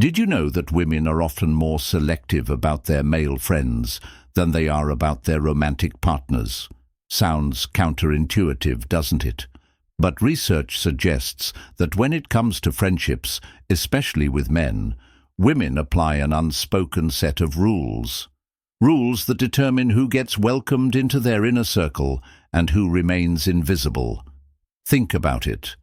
Did you know that women are often more selective about their male friends than they are about their romantic partners? Sounds counterintuitive, doesn't it? But research suggests that when it comes to friendships, especially with men, women apply an unspoken set of rules. Rules that determine who gets welcomed into their inner circle and who remains invisible. Think about it.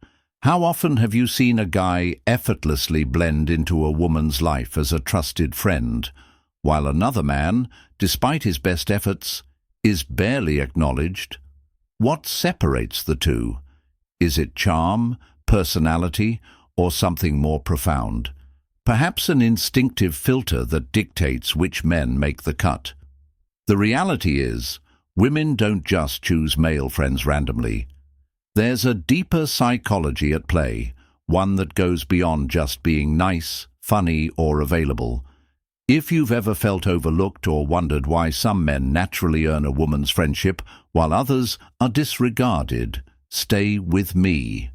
How often have you seen a guy effortlessly blend into a woman's life as a trusted friend, while another man, despite his best efforts, is barely acknowledged? What separates the two? Is it charm, personality, or something more profound? Perhaps an instinctive filter that dictates which men make the cut. The reality is, women don't just choose male friends randomly. There's a deeper psychology at play, one that goes beyond just being nice, funny, or available. If you've ever felt overlooked or wondered why some men naturally earn a woman's friendship while others are disregarded, stay with me.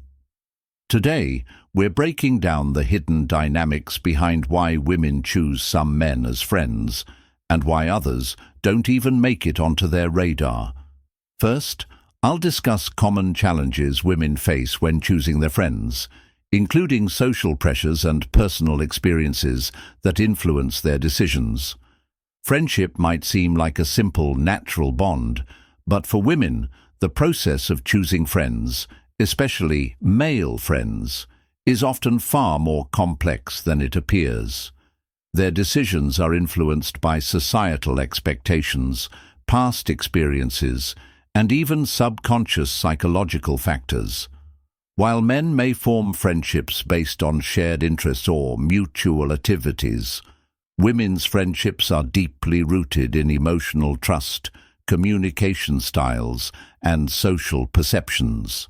Today, we're breaking down the hidden dynamics behind why women choose some men as friends, and why others don't even make it onto their radar. First, I'll discuss common challenges women face when choosing their friends, including social pressures and personal experiences that influence their decisions. Friendship might seem like a simple, natural bond, but for women, the process of choosing friends, especially male friends, is often far more complex than it appears. Their decisions are influenced by societal expectations, past experiences, and even subconscious psychological factors. While men may form friendships based on shared interests or mutual activities, women's friendships are deeply rooted in emotional trust, communication styles, and social perceptions.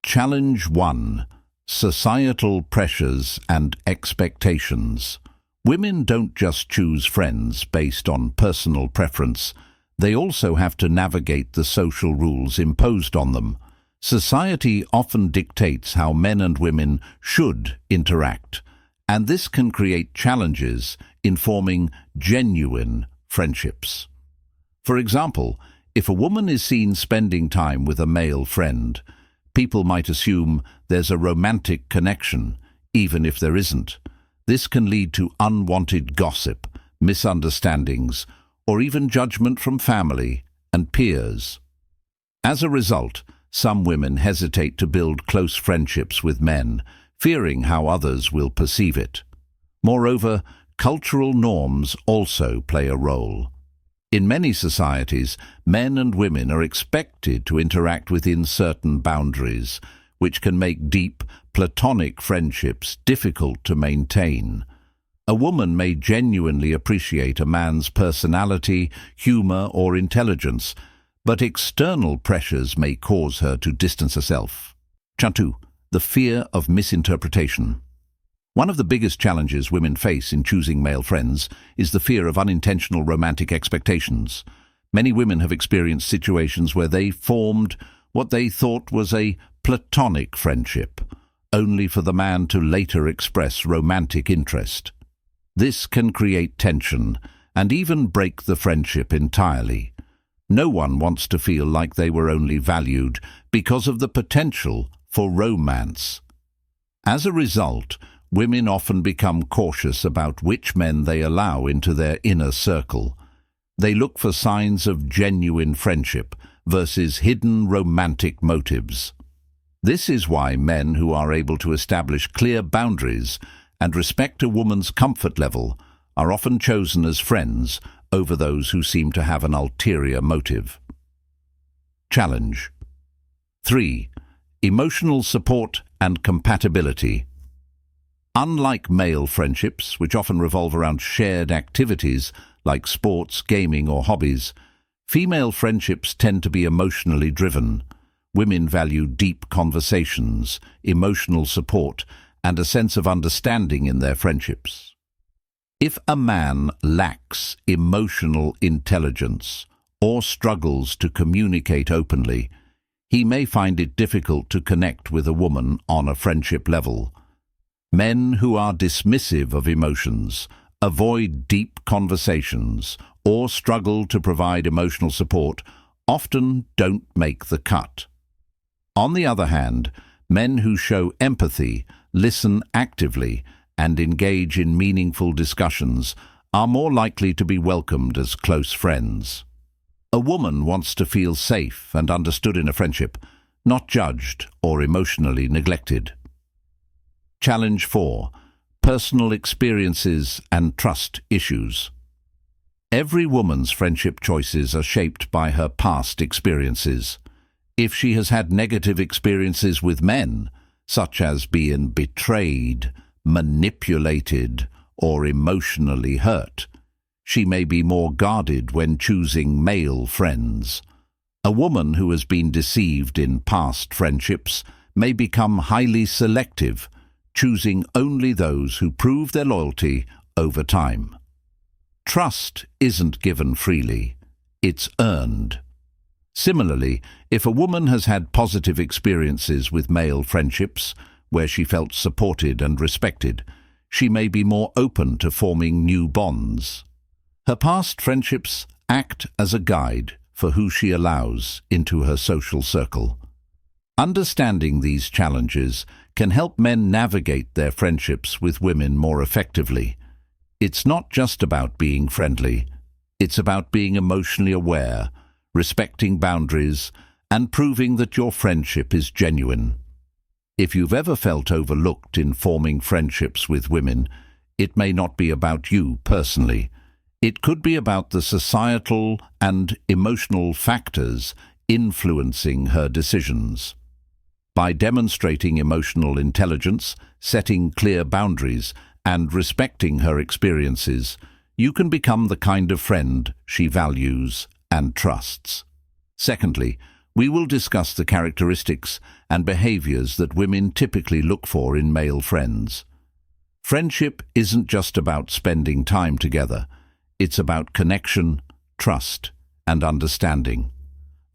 Challenge 1. Societal pressures and expectations. Women don't just choose friends based on personal preference. They also have to navigate the social rules imposed on them. Society often dictates how men and women should interact, and this can create challenges in forming genuine friendships. For example, if a woman is seen spending time with a male friend, people might assume there's a romantic connection, even if there isn't. This can lead to unwanted gossip, misunderstandings, or even judgment from family and peers. As a result, some women hesitate to build close friendships with men, fearing how others will perceive it. Moreover, cultural norms also play a role. In many societies, men and women are expected to interact within certain boundaries, which can make deep, platonic friendships difficult to maintain. A woman may genuinely appreciate a man's personality, humor, or intelligence, but external pressures may cause her to distance herself. Chapter 2. The fear of misinterpretation. One of the biggest challenges women face in choosing male friends is the fear of unintentional romantic expectations. Many women have experienced situations where they formed what they thought was a platonic friendship, only for the man to later express romantic interest. This can create tension and even break the friendship entirely. No one wants to feel like they were only valued because of the potential for romance. As a result, women often become cautious about which men they allow into their inner circle. They look for signs of genuine friendship versus hidden romantic motives. This is why men who are able to establish clear boundaries and respect a woman's comfort level are often chosen as friends over those who seem to have an ulterior motive. Challenge 3. Emotional support and compatibility. Unlike male friendships, which often revolve around shared activities like sports, gaming, or hobbies, female friendships tend to be emotionally driven. Women value deep conversations, emotional support, and a sense of understanding in their friendships. If a man lacks emotional intelligence or struggles to communicate openly, he may find it difficult to connect with a woman on a friendship level. Men who are dismissive of emotions, avoid deep conversations, or struggle to provide emotional support often don't make the cut. On the other hand, men who show empathy, listen actively, and engage in meaningful discussions are more likely to be welcomed as close friends. A woman wants to feel safe and understood in a friendship, not judged or emotionally neglected. Challenge 4. Personal experiences and trust issues. Every woman's friendship choices are shaped by her past experiences. If she has had negative experiences with men, such as being betrayed, manipulated, or emotionally hurt, she may be more guarded when choosing male friends. A woman who has been deceived in past friendships may become highly selective, choosing only those who prove their loyalty over time. Trust isn't given freely, it's earned. Similarly, if a woman has had positive experiences with male friendships, where she felt supported and respected, she may be more open to forming new bonds. Her past friendships act as a guide for who she allows into her social circle. Understanding these challenges can help men navigate their friendships with women more effectively. It's not just about being friendly, it's about being emotionally aware, respecting boundaries, and proving that your friendship is genuine. If you've ever felt overlooked in forming friendships with women, it may not be about you personally. It could be about the societal and emotional factors influencing her decisions. By demonstrating emotional intelligence, setting clear boundaries, and respecting her experiences, you can become the kind of friend she values and trusts. Secondly, we will discuss the characteristics and behaviors that women typically look for in male friends. Friendship isn't just about spending time together. It's about connection, trust, and understanding.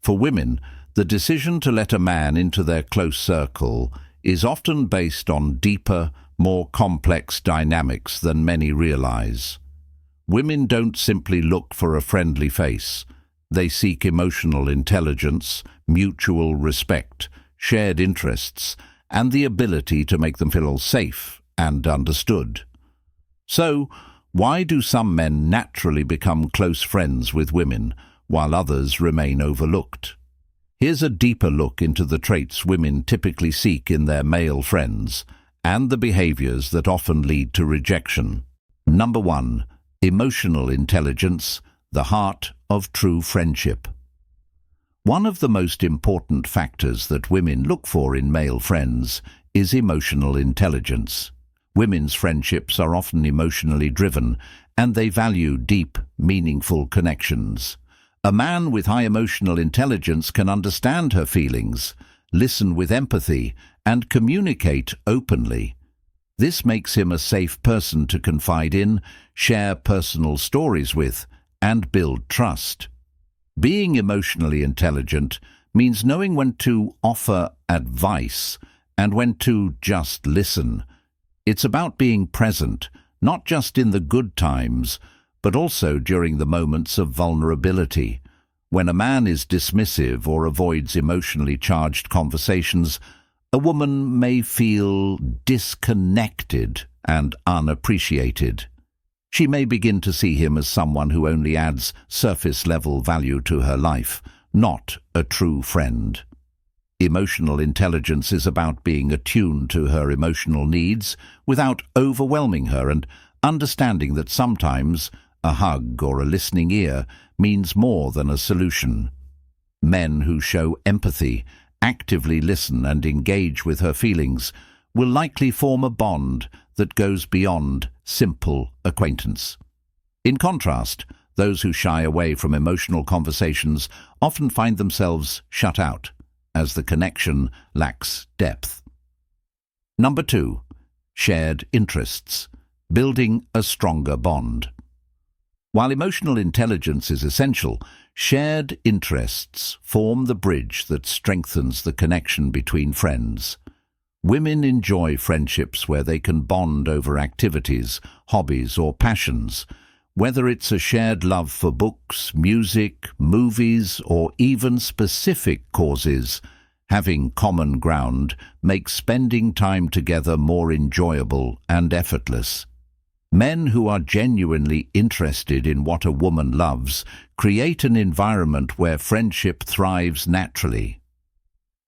For women, the decision to let a man into their close circle is often based on deeper, more complex dynamics than many realize. Women don't simply look for a friendly face. They seek emotional intelligence, mutual respect, shared interests, and the ability to make them feel safe and understood. So, why do some men naturally become close friends with women, while others remain overlooked? Here's a deeper look into the traits women typically seek in their male friends, and the behaviors that often lead to rejection. Number 1. Emotional intelligence, the heart of true friendship. One of the most important factors that women look for in male friends is emotional intelligence. Women's friendships are often emotionally driven, and they value deep, meaningful connections. A man with high emotional intelligence can understand her feelings, listen with empathy, and communicate openly. This makes him a safe person to confide in, share personal stories with, and build trust. Being emotionally intelligent means knowing when to offer advice and when to just listen. It's about being present, not just in the good times, but also during the moments of vulnerability. When a man is dismissive or avoids emotionally charged conversations, a woman may feel disconnected and unappreciated. She may begin to see him as someone who only adds surface-level value to her life, not a true friend. Emotional intelligence is about being attuned to her emotional needs without overwhelming her, and understanding that sometimes a hug or a listening ear means more than a solution. Men who show empathy, actively listen and engage with her feelings will likely form a bond that goes beyond simple acquaintance. In contrast, those who shy away from emotional conversations often find themselves shut out, as the connection lacks depth. Number 2. Shared interests, building a stronger bond. While emotional intelligence is essential, shared interests form the bridge that strengthens the connection between friends. Women enjoy friendships where they can bond over activities, hobbies, or passions. Whether it's a shared love for books, music, movies, or even specific causes, having common ground makes spending time together more enjoyable and effortless. Men who are genuinely interested in what a woman loves create an environment where friendship thrives naturally.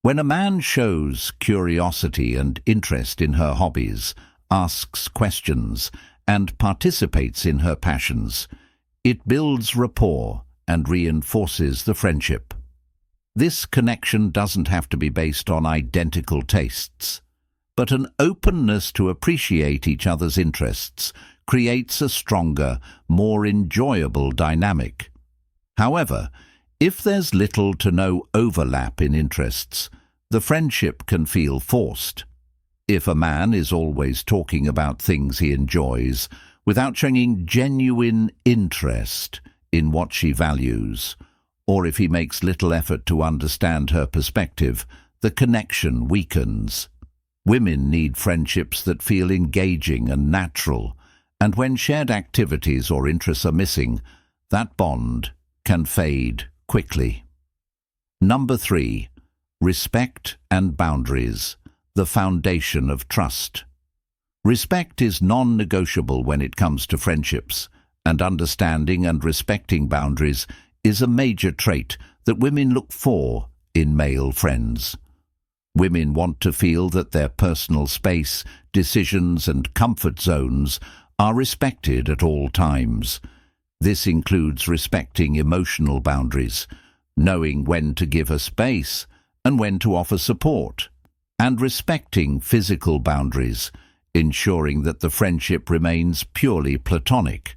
When a man shows curiosity and interest in her hobbies, asks questions, and participates in her passions, it builds rapport and reinforces the friendship. This connection doesn't have to be based on identical tastes, but an openness to appreciate each other's interests creates a stronger, more enjoyable dynamic. However, if there's little to no overlap in interests, the friendship can feel forced. If a man is always talking about things he enjoys, without showing genuine interest in what she values, or if he makes little effort to understand her perspective, the connection weakens. Women need friendships that feel engaging and natural, and when shared activities or interests are missing, that bond can fade quickly. Number 3. Respect and boundaries, the foundation of trust. Respect is non-negotiable when it comes to friendships, and understanding and respecting boundaries is a major trait that women look for in male friends. Women want to feel that their personal space, decisions, and comfort zones are respected at all times. This includes respecting emotional boundaries, knowing when to give her space and when to offer support, and respecting physical boundaries, ensuring that the friendship remains purely platonic.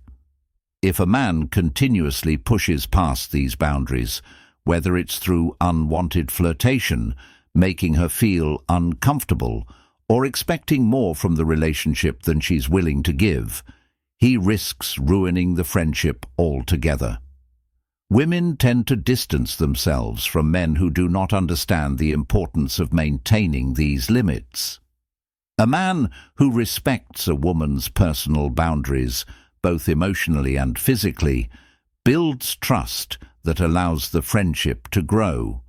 If a man continuously pushes past these boundaries, whether it's through unwanted flirtation, making her feel uncomfortable, or expecting more from the relationship than she's willing to give, he risks ruining the friendship altogether. Women tend to distance themselves from men who do not understand the importance of maintaining these limits. A man who respects a woman's personal boundaries, both emotionally and physically, builds trust that allows the friendship to grow.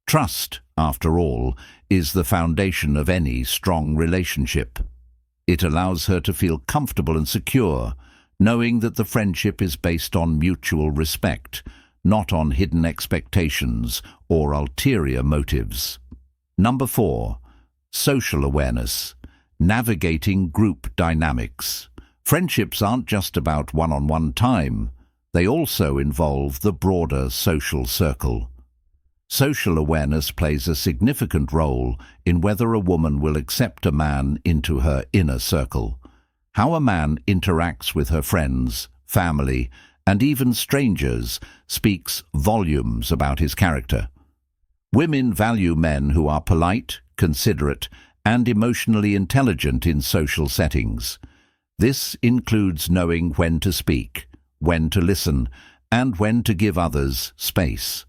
Trust, after all, is the foundation of any strong relationship. It allows her to feel comfortable and secure, knowing that the friendship is based on mutual respect, not on hidden expectations or ulterior motives. Number 4. Social awareness, navigating group dynamics. Friendships aren't just about one-on-one time. They also involve the broader social circle. Social awareness plays a significant role in whether a woman will accept a man into her inner circle. How a man interacts with her friends, family, and even strangers speaks volumes about his character. Women value men who are polite, considerate, and emotionally intelligent in social settings. This includes knowing when to speak, when to listen, and when to give others space.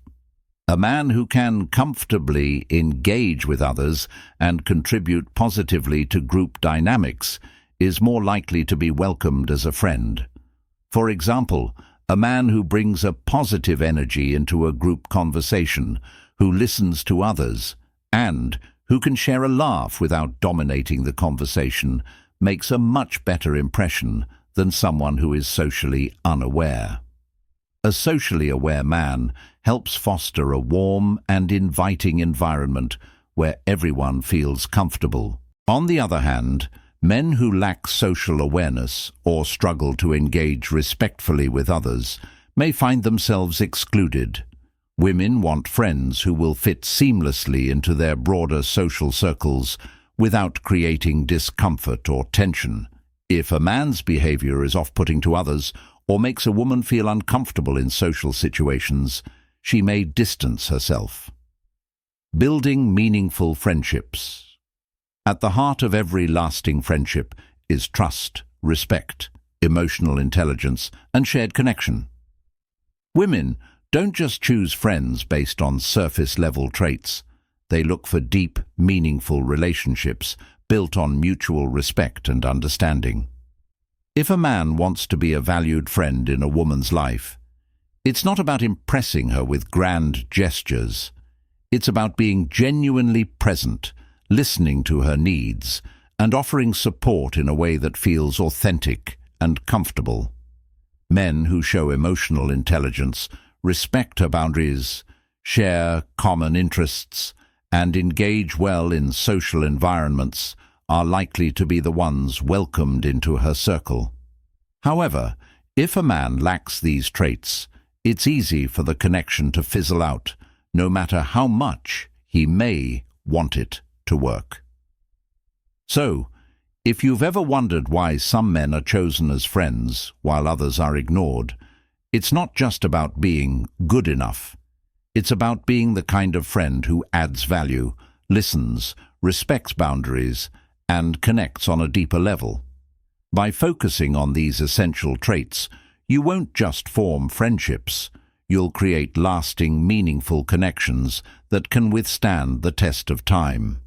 A man who can comfortably engage with others and contribute positively to group dynamics is more likely to be welcomed as a friend. For example, a man who brings a positive energy into a group conversation, who listens to others, and who can share a laugh without dominating the conversation, makes a much better impression than someone who is socially unaware. A socially aware man helps foster a warm and inviting environment where everyone feels comfortable. On the other hand, men who lack social awareness or struggle to engage respectfully with others may find themselves excluded. Women want friends who will fit seamlessly into their broader social circles without creating discomfort or tension. If a man's behavior is off-putting to others or makes a woman feel uncomfortable in social situations, she may distance herself. Building meaningful friendships. At the heart of every lasting friendship is trust, respect, emotional intelligence, and shared connection. Women don't just choose friends based on surface-level traits. they look for deep, meaningful relationships built on mutual respect and understanding. If a man wants to be a valued friend in a woman's life, it's not about impressing her with grand gestures. It's about being genuinely present, listening to her needs, and offering support in a way that feels authentic and comfortable. Men who show emotional intelligence, respect her boundaries, share common interests, and engage well in social environments are likely to be the ones welcomed into her circle. However, if a man lacks these traits, it's easy for the connection to fizzle out, no matter how much he may want it to work. So, if you've ever wondered why some men are chosen as friends while others are ignored, it's not just about being good enough. It's about being the kind of friend who adds value, listens, respects boundaries, and connects on a deeper level. By focusing on these essential traits, you won't just form friendships. You'll create lasting, meaningful connections that can withstand the test of time.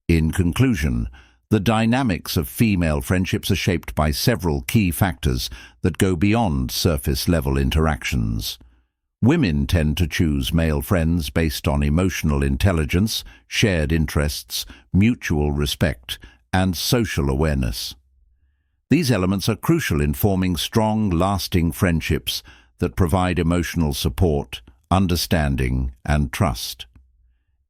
In conclusion, the dynamics of female friendships are shaped by several key factors that go beyond surface-level interactions. Women tend to choose male friends based on emotional intelligence, shared interests, mutual respect, and social awareness. These elements are crucial in forming strong, lasting friendships that provide emotional support, understanding, and trust.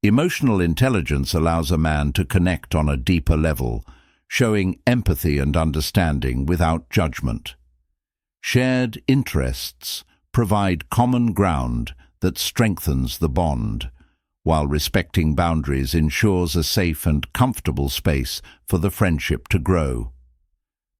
Emotional intelligence allows a man to connect on a deeper level, showing empathy and understanding without judgment. Shared interests provide common ground that strengthens the bond, while respecting boundaries ensures a safe and comfortable space for the friendship to grow.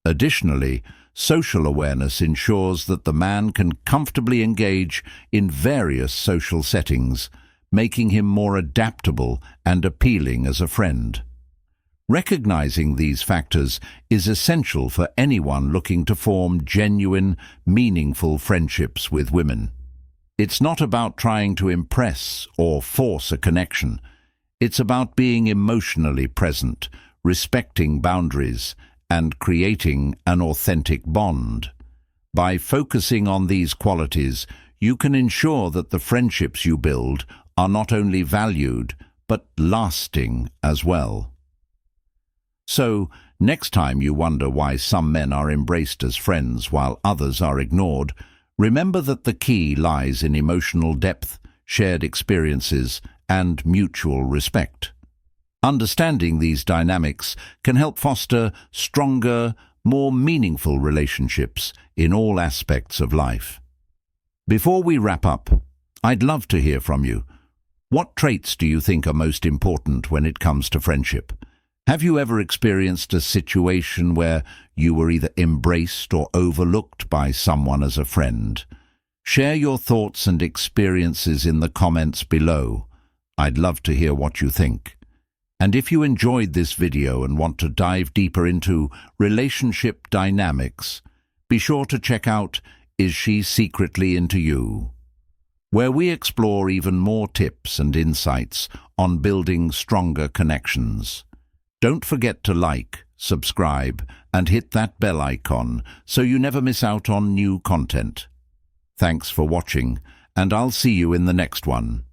Additionally, social awareness ensures that the man can comfortably engage in various social settings, making him more adaptable and appealing as a friend. Recognizing these factors is essential for anyone looking to form genuine, meaningful friendships with women. It's not about trying to impress or force a connection. It's about being emotionally present, respecting boundaries, and creating an authentic bond. By focusing on these qualities, you can ensure that the friendships you build are not only valued, but lasting as well. So, next time you wonder why some men are embraced as friends while others are ignored, remember that the key lies in emotional depth, shared experiences, and mutual respect. Understanding these dynamics can help foster stronger, more meaningful relationships in all aspects of life. Before we wrap up, I'd love to hear from you. What traits do you think are most important when it comes to friendship? Have you ever experienced a situation where you were either embraced or overlooked by someone as a friend? Share your thoughts and experiences in the comments below. I'd love to hear what you think. And if you enjoyed this video and want to dive deeper into relationship dynamics, be sure to check out Is She Secretly Into You?, where we explore even more tips and insights on building stronger connections. Don't forget to like, subscribe, and hit that bell icon so you never miss out on new content. Thanks for watching, and I'll see you in the next one.